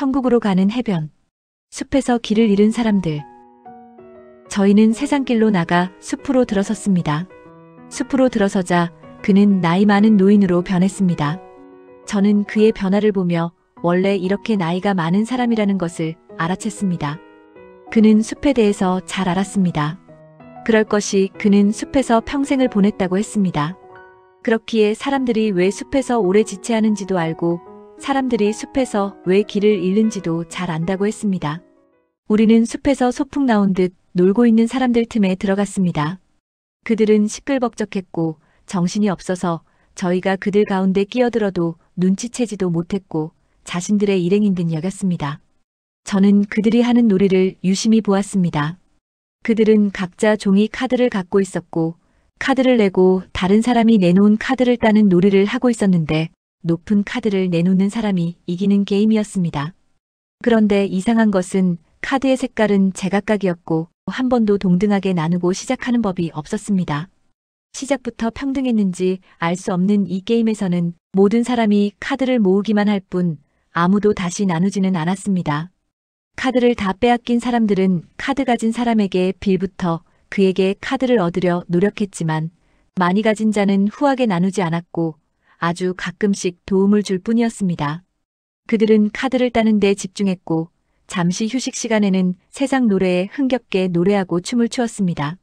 천국으로 가는 해변. 숲에서 길을 잃은 사람들. 저희는 세상길로 나가 숲으로 들어섰습니다. 숲으로 들어서자 그는 나이 많은 노인으로 변했습니다. 저는 그의 변화를 보며 원래 이렇게 나이가 많은 사람이라는 것을 알아챘습니다. 그는 숲에 대해서 잘 알았습니다. 그럴 것이 그는 숲에서 평생을 보냈다고 했습니다. 그렇기에 사람들이 왜 숲에서 오래 지체하는지도 알고 사람들이 숲에서 왜 길을 잃는지도 잘 안다고 했습니다. 우리는 숲에서 소풍 나온 듯 놀고 있는 사람들 틈에 들어갔습니다. 그들은 시끌벅적했고 정신이 없어서 저희가 그들 가운데 끼어들어도 눈치채지도 못했고 자신들의 일행인 듯 여겼습니다. 저는 그들이 하는 놀이를 유심히 보았습니다. 그들은 각자 종이 카드를 갖고 있었고 카드를 내고 다른 사람이 내놓은 카드를 따는 놀이를 하고 있었는데 높은 카드를 내놓는 사람이 이기는 게임이었습니다. 그런데 이상한 것은 카드의 색깔은 제각각이었고 한 번도 동등하게 나누고 시작하는 법이 없었습니다. 시작부터 평등했는지 알 수 없는 이 게임에서는 모든 사람이 카드를 모으기만 할 뿐 아무도 다시 나누지는 않았습니다. 카드를 다 빼앗긴 사람들은 카드 가진 사람에게 빌부터 그에게 카드를 얻으려 노력했지만 많이 가진 자는 후하게 나누지 않았고 아주 가끔씩 도움을 줄 뿐이었습니다. 그들은 카드를 따는 데 집중했고 잠시 휴식 시간에는 세상 노래에 흥겹게 노래하고 춤을 추었습니다.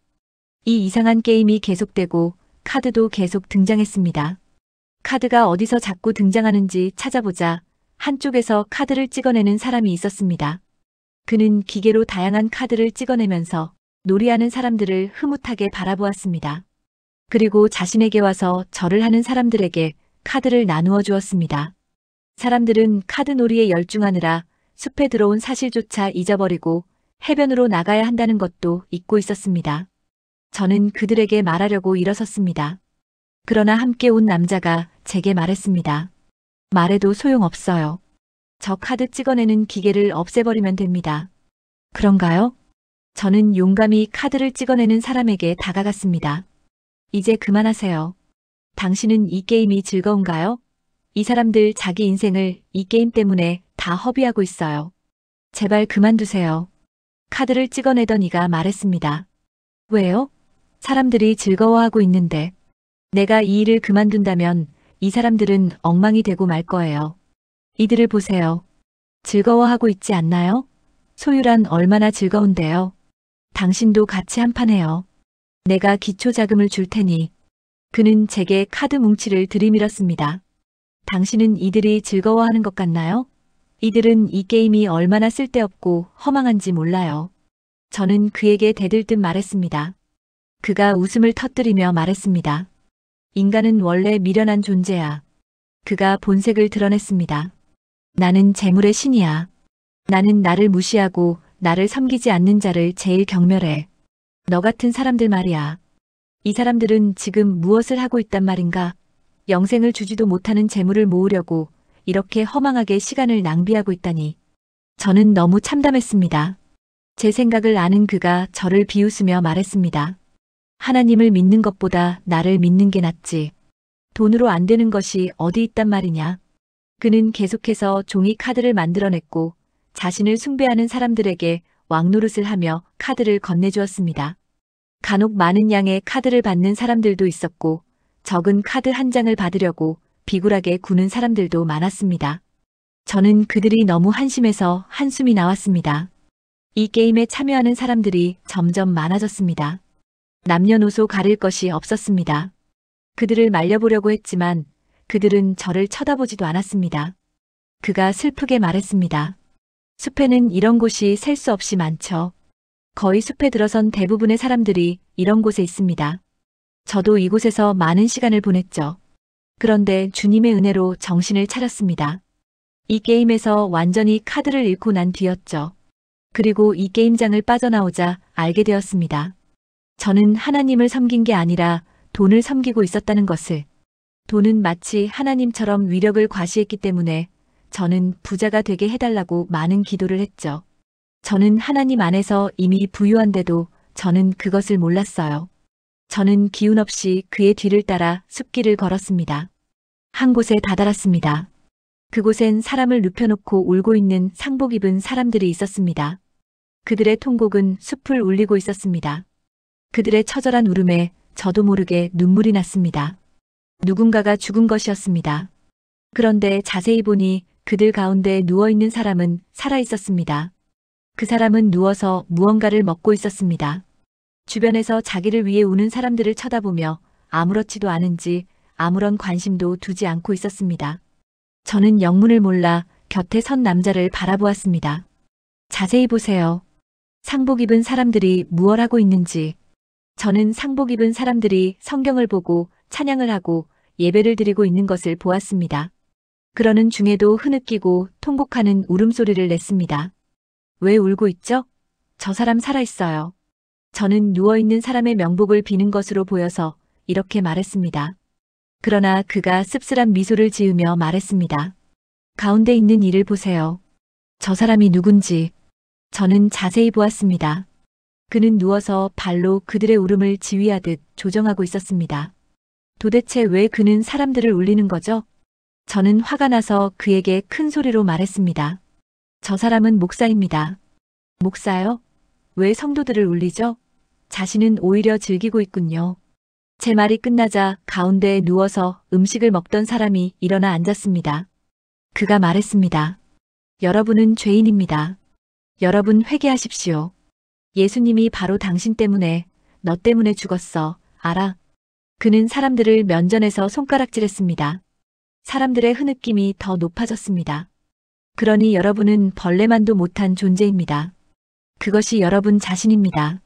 이 이상한 게임이 계속되고 카드도 계속 등장했습니다. 카드가 어디서 자꾸 등장하는지 찾아보자 한쪽에서 카드를 찍어내는 사람이 있었습니다. 그는 기계로 다양한 카드를 찍어내면서 놀이하는 사람들을 흐뭇하게 바라보았습니다. 그리고 자신에게 와서 절을 하는 사람들에게 카드를 나누어 주었습니다. 사람들은 카드 놀이에 열중하느라 숲에 들어온 사실조차 잊어버리고 해변으로 나가야 한다는 것도 잊고 있었습니다. 저는 그들에게 말하려고 일어섰습니다. 그러나 함께 온 남자가 제게 말했습니다. 말해도 소용없어요. 저 카드 찍어내는 기계를 없애버리면 됩니다. 그런가요? 저는 용감히 카드를 찍어내는 사람에게 다가갔습니다. 이제 그만하세요. 당신은 이 게임이 즐거운가요? 이 사람들 자기 인생을 이 게임 때문에 다 허비하고 있어요. 제발 그만두세요. 카드를 찍어내던 이가 말했습니다. 왜요? 사람들이 즐거워하고 있는데 내가 이 일을 그만둔다면 이 사람들은 엉망이 되고 말 거예요. 이들을 보세요. 즐거워하고 있지 않나요? 소유란 얼마나 즐거운데요. 당신도 같이 한판 해요. 내가 기초 자금을 줄 테니. 그는 제게 카드 뭉치를 들이밀었습니다. 당신은 이들이 즐거워하는 것 같나요? 이들은 이 게임이 얼마나 쓸데없고 허망한지 몰라요. 저는 그에게 대들듯 말했습니다. 그가 웃음을 터뜨리며 말했습니다. 인간은 원래 미련한 존재야. 그가 본색을 드러냈습니다. 나는 재물의 신이야. 나는 나를 무시하고 나를 섬기지 않는 자를 제일 경멸해. 너 같은 사람들 말이야. 이 사람들은 지금 무엇을 하고 있단 말인가? 영생을 주지도 못하는 재물을 모으려고 이렇게 허망하게 시간을 낭비하고 있다니. 저는 너무 참담했습니다. 제 생각을 아는 그가 저를 비웃으며 말했습니다. 하나님을 믿는 것보다 나를 믿는 게 낫지. 돈으로 안 되는 것이 어디 있단 말이냐. 그는 계속해서 종이 카드를 만들어냈고 자신을 숭배하는 사람들에게 왕노릇을 하며 카드를 건네주었습니다. 간혹 많은 양의 카드를 받는 사람들도 있었고 적은 카드 한 장을 받으려고 비굴하게 구는 사람들도 많았습니다. 저는 그들이 너무 한심해서 한숨이 나왔습니다. 이 게임에 참여하는 사람들이 점점 많아졌습니다. 남녀노소 가릴 것이 없었습니다. 그들을 말려보려고 했지만 그들은 저를 쳐다보지도 않았습니다. 그가 슬프게 말했습니다. 숲에는 이런 곳이 셀 수 없이 많죠. 거의 숲에 들어선 대부분의 사람들이 이런 곳에 있습니다. 저도 이곳에서 많은 시간을 보냈죠. 그런데 주님의 은혜로 정신을 차렸습니다. 이 게임에서 완전히 카드를 잃고 난 뒤였죠. 그리고 이 게임장을 빠져나오자 알게 되었습니다. 저는 하나님을 섬긴 게 아니라 돈을 섬기고 있었다는 것을. 돈은 마치 하나님처럼 위력을 과시했기 때문에 저는 부자가 되게 해달라고 많은 기도를 했죠. 저는 하나님 안에서 이미 부유한데도 저는 그것을 몰랐어요. 저는 기운 없이 그의 뒤를 따라 숲길을 걸었습니다. 한 곳에 다다랐습니다. 그곳엔 사람을 눕혀놓고 울고 있는 상복 입은 사람들이 있었습니다. 그들의 통곡은 숲을 울리고 있었습니다. 그들의 처절한 울음에 저도 모르게 눈물이 났습니다. 누군가가 죽은 것이었습니다. 그런데 자세히 보니 그들 가운데 누워있는 사람은 살아 있었습니다. 그 사람은 누워서 무언가를 먹고 있었습니다. 주변에서 자기를 위해 우는 사람들을 쳐다보며 아무렇지도 않은지 아무런 관심도 두지 않고 있었습니다. 저는 영문을 몰라 곁에 선 남자를 바라보았습니다. 자세히 보세요. 상복 입은 사람들이 무얼 하고 있는지. 저는 상복 입은 사람들이 성경을 보고 찬양을 하고 예배를 드리고 있는 것을 보았습니다. 그러는 중에도 흐느끼고 통곡하는 울음소리를 냈습니다. 왜 울고 있죠? 저 사람 살아있어요. 저는 누워있는 사람의 명복을 비는 것으로 보여서 이렇게 말했습니다. 그러나 그가 씁쓸한 미소를 지으며 말했습니다. 가운데 있는 이를 보세요. 저 사람이 누군지. 저는 자세히 보았습니다. 그는 누워서 발로 그들의 울음을 지휘하듯 조정하고 있었습니다. 도대체 왜 그는 사람들을 울리는 거죠? 저는 화가 나서 그에게 큰 소리로 말했습니다. 저 사람은 목사입니다. 목사요? 왜 성도들을 울리죠? 자신은 오히려 즐기고 있군요. 제 말이 끝나자 가운데에 누워서 음식을 먹던 사람이 일어나 앉았습니다. 그가 말했습니다. 여러분은 죄인입니다. 여러분 회개하십시오. 예수님이 바로 당신 때문에, 너 때문에 죽었어. 알아? 그는 사람들을 면전에서 손가락질했습니다. 사람들의 흐느낌이 더 높아졌습니다. 그러니 여러분은 벌레만도 못한 존재입니다. 그것이 여러분 자신입니다.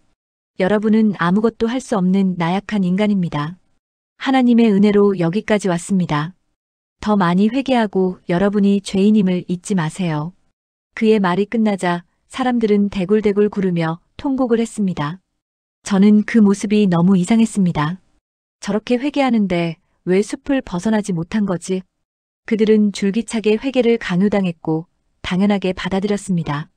여러분은 아무것도 할 수 없는 나약한 인간입니다. 하나님의 은혜로 여기까지 왔습니다. 더 많이 회개하고 여러분이 죄인임을 잊지 마세요. 그의 말이 끝나자 사람들은 대굴대굴 구르며 통곡을 했습니다. 저는 그 모습이 너무 이상했습니다. 저렇게 회개하는데 왜 숲을 벗어나지 못한 거지? 그들은 줄기차게 회개를 강요당했고 당연하게 받아들였습니다.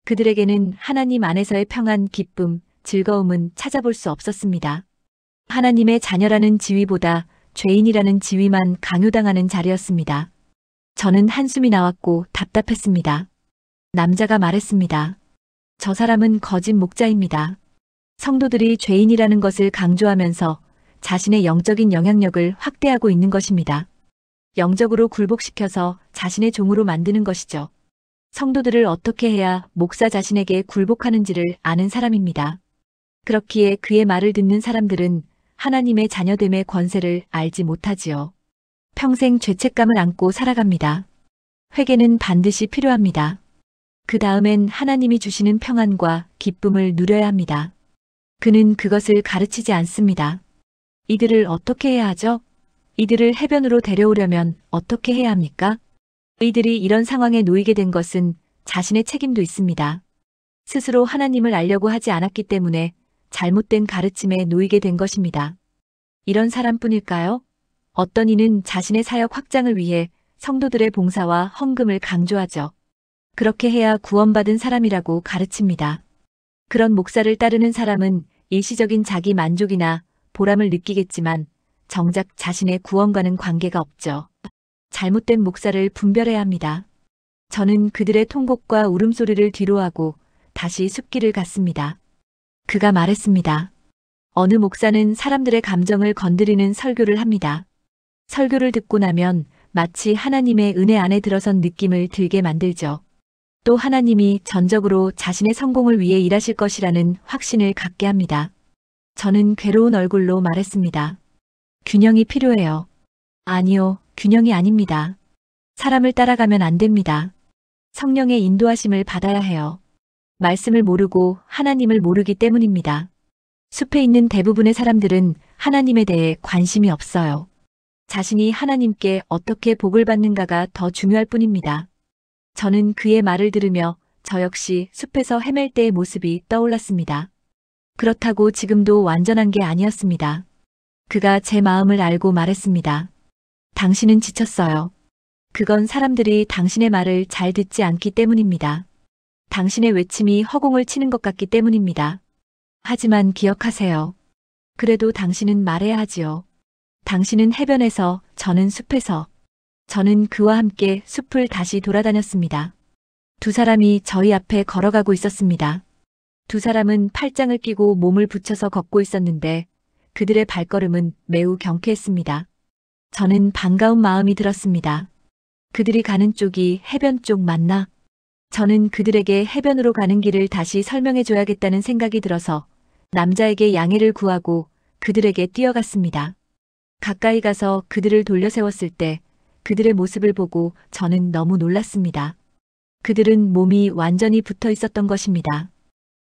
그들에게는 하나님 안에서의 평안, 기쁨, 즐거움은 찾아볼 수 없었습니다. 하나님의 자녀라는 지위보다 죄인이라는 지위만 강요당하는 자리였습니다. 저는 한숨이 나왔고 답답했습니다. 남자가 말했습니다. 저 사람은 거짓 목자입니다. 성도들이 죄인이라는 것을 강조하면서 자신의 영적인 영향력을 확대하고 있는 것입니다. 영적으로 굴복시켜서 자신의 종으로 만드는 것이죠. 성도들을 어떻게 해야 목사 자신에게 굴복하는지를 아는 사람입니다. 그렇기에 그의 말을 듣는 사람들은 하나님의 자녀됨의 권세를 알지 못하지요. 평생 죄책감을 안고 살아갑니다. 회개는 반드시 필요합니다. 그 다음엔 하나님이 주시는 평안과 기쁨을 누려야 합니다. 그는 그것을 가르치지 않습니다. 이들을 어떻게 해야 하죠? 이들을 해변으로 데려오려면 어떻게 해야 합니까? 이들이 이런 상황에 놓이게 된 것은 자신의 책임도 있습니다. 스스로 하나님을 알려고 하지 않았기 때문에 잘못된 가르침에 놓이게 된 것입니다. 이런 사람뿐일까요? 어떤 이는 자신의 사역 확장을 위해 성도들의 봉사와 헌금을 강조하죠. 그렇게 해야 구원받은 사람이라고 가르칩니다. 그런 목사를 따르는 사람은 일시적인 자기 만족이나 보람을 느끼겠지만 정작 자신의 구원과는 관계가 없죠. 잘못된 목사를 분별해야 합니다. 저는 그들의 통곡과 울음소리를 뒤로하고 다시 숲길을 갔습니다. 그가 말했습니다. 어느 목사는 사람들의 감정을 건드리는 설교를 합니다. 설교를 듣고 나면 마치 하나님의 은혜 안에 들어선 느낌을 들게 만들죠. 또 하나님이 전적으로 자신의 성공을 위해 일하실 것이라는 확신을 갖게 합니다. 저는 괴로운 얼굴로 말했습니다. 균형이 필요해요. 아니요, 균형이 아닙니다. 사람을 따라가면 안 됩니다. 성령의 인도하심을 받아야 해요. 말씀을 모르고 하나님을 모르기 때문입니다. 숲에 있는 대부분의 사람들은 하나님에 대해 관심이 없어요. 자신이 하나님께 어떻게 복을 받는가가 더 중요할 뿐입니다. 저는 그의 말을 들으며 저 역시 숲에서 헤맬 때의 모습이 떠올랐습니다. 그렇다고 지금도 완전한 게 아니었습니다. 그가 제 마음을 알고 말했습니다. 당신은 지쳤어요. 그건 사람들이 당신의 말을 잘 듣지 않기 때문입니다. 당신의 외침이 허공을 치는 것 같기 때문입니다. 하지만 기억하세요. 그래도 당신은 말해야 하지요. 당신은 해변에서, 저는 숲에서. 저는 그와 함께 숲을 다시 돌아다녔습니다. 두 사람이 저희 앞에 걸어가고 있었습니다. 두 사람은 팔짱을 끼고 몸을 붙여서 걷고 있었는데 그들의 발걸음은 매우 경쾌했습니다. 저는 반가운 마음이 들었습니다. 그들이 가는 쪽이 해변 쪽 맞나? 저는 그들에게 해변으로 가는 길을 다시 설명해 줘야겠다는 생각이 들어서 남자에게 양해를 구하고 그들에게 뛰어갔습니다. 가까이 가서 그들을 돌려세웠을 때 그들의 모습을 보고 저는 너무 놀랐습니다. 그들은 몸이 완전히 붙어 있었던 것입니다.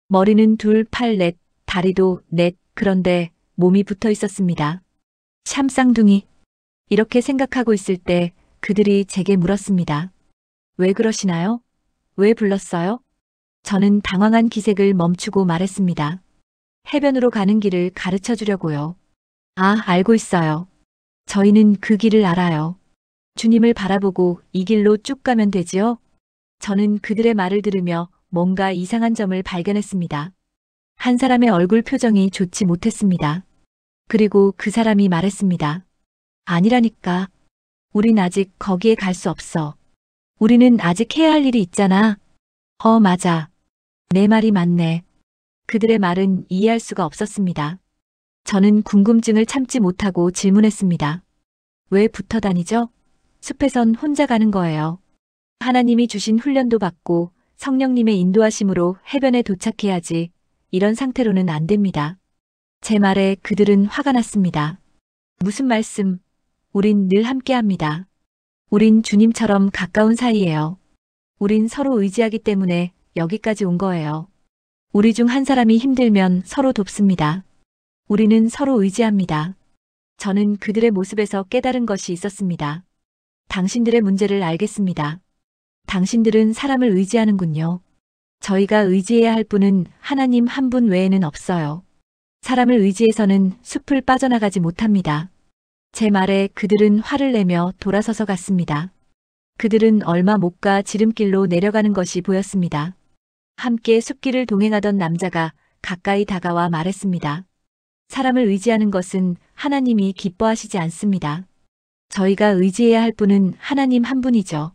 머리는 둘, 팔, 넷, 다리도 넷, 그런데 몸이 붙어 있었습니다. 샴쌍둥이. 이렇게 생각하고 있을 때 그들이 제게 물었습니다. 왜 그러시나요? 왜 불렀어요? 저는 당황한 기색을 멈추고 말했습니다. 해변으로 가는 길을 가르쳐 주려고요. 아, 알고 있어요. 저희는 그 길을 알아요. 주님을 바라보고 이 길로 쭉 가면 되지요? 저는 그들의 말을 들으며 뭔가 이상한 점을 발견했습니다. 한 사람의 얼굴 표정이 좋지 못했습니다. 그리고 그 사람이 말했습니다. 아니라니까. 우린 아직 거기에 갈 수 없어. 우리는 아직 해야 할 일이 있잖아. 맞아. 내 말이 맞네. 그들의 말은 이해할 수가 없었습니다. 저는 궁금증을 참지 못하고 질문했습니다. 왜 붙어 다니죠? 숲에선 혼자 가는 거예요. 하나님이 주신 훈련도 받고 성령님의 인도하심으로 해변에 도착해야지. 이런 상태로는 안 됩니다. 제 말에 그들은 화가 났습니다. 무슨 말씀? 우린 늘 함께합니다. 우린 주님처럼 가까운 사이예요. 우린 서로 의지하기 때문에 여기까지 온 거예요. 우리 중 한 사람이 힘들면 서로 돕습니다. 우리는 서로 의지합니다. 저는 그들의 모습에서 깨달은 것이 있었습니다. 당신들의 문제를 알겠습니다. 당신들은 사람을 의지하는군요. 저희가 의지해야 할 분은 하나님 한 분 외에는 없어요. 사람을 의지해서는 숲을 빠져나가지 못합니다. 제 말에 그들은 화를 내며 돌아서서 갔습니다. 그들은 얼마 못 가 지름길로 내려가는 것이 보였습니다. 함께 숲길을 동행하던 남자가 가까이 다가와 말했습니다. 사람을 의지하는 것은 하나님이 기뻐하시지 않습니다. 저희가 의지해야 할 분은 하나님 한 분이죠.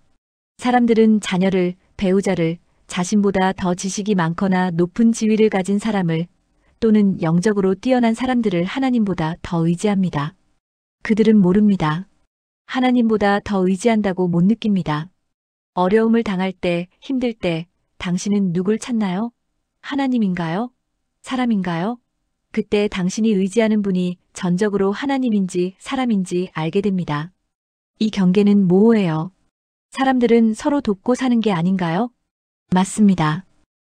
사람들은 자녀를, 배우자를, 자신보다 더 지식이 많거나 높은 지위를 가진 사람을 또는 영적으로 뛰어난 사람들을 하나님보다 더 의지합니다. 그들은 모릅니다. 하나님보다 더 의지한다고 못 느낍니다. 어려움을 당할 때, 힘들 때 당신은 누굴 찾나요? 하나님인가요? 사람인가요? 그때 당신이 의지하는 분이 전적으로 하나님인지 사람인지 알게 됩니다. 이 경계는 모호해요. 사람들은 서로 돕고 사는 게 아닌가요? 맞습니다.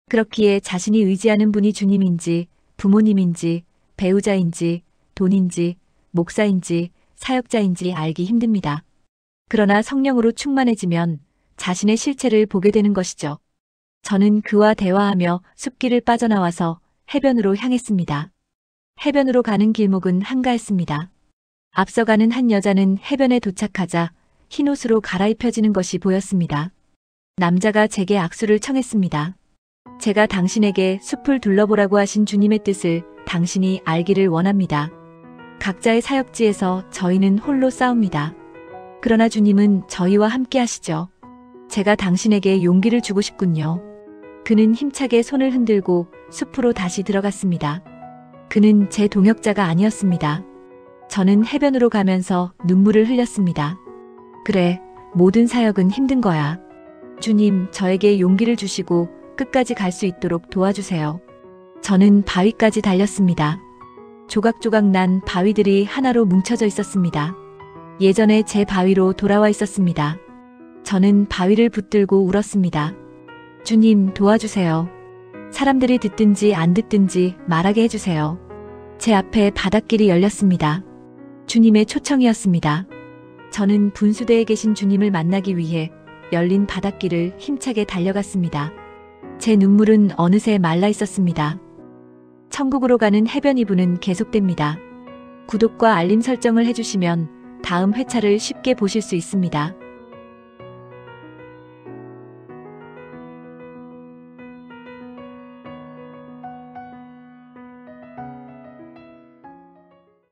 그렇기에 자신이 의지하는 분이 주님인지, 부모님인지, 배우자인지, 돈인지, 목사인지, 사역자인지 알기 힘듭니다. 그러나 성령으로 충만해지면 자신의 실체를 보게 되는 것이죠. 저는 그와 대화하며 숲길을 빠져나와서 해변으로 향했습니다. 해변으로 가는 길목은 한가했습니다. 앞서가는 한 여자는 해변에 도착하자 흰옷으로 갈아입혀지는 것이 보였습니다. 남자가 제게 악수를 청했습니다. 제가 당신에게 숲을 둘러보라고 하신 주님의 뜻을 당신이 알기를 원합니다. 각자의 사역지에서 저희는 홀로 싸웁니다. 그러나 주님은 저희와 함께 하시죠. 제가 당신에게 용기를 주고 싶군요. 그는 힘차게 손을 흔들고 숲으로 다시 들어갔습니다. 그는 제 동역자가 아니었습니다. 저는 해변으로 가면서 눈물을 흘렸습니다. 그래, 모든 사역은 힘든 거야. 주님, 저에게 용기를 주시고 끝까지 갈 수 있도록 도와주세요. 저는 바위까지 달렸습니다. 조각조각 난 바위들이 하나로 뭉쳐져 있었습니다. 예전에 제 바위로 돌아와 있었습니다. 저는 바위를 붙들고 울었습니다. 주님, 도와주세요. 사람들이 듣든지 안 듣든지 말하게 해주세요. 제 앞에 바닷길이 열렸습니다. 주님의 초청이었습니다. 저는 분수대에 계신 주님을 만나기 위해 열린 바닷길을 힘차게 달려갔습니다. 제 눈물은 어느새 말라 있었습니다. 천국으로 가는 해변 2부는 계속됩니다. 구독과 알림 설정을 해주시면 다음 회차를 쉽게 보실 수 있습니다.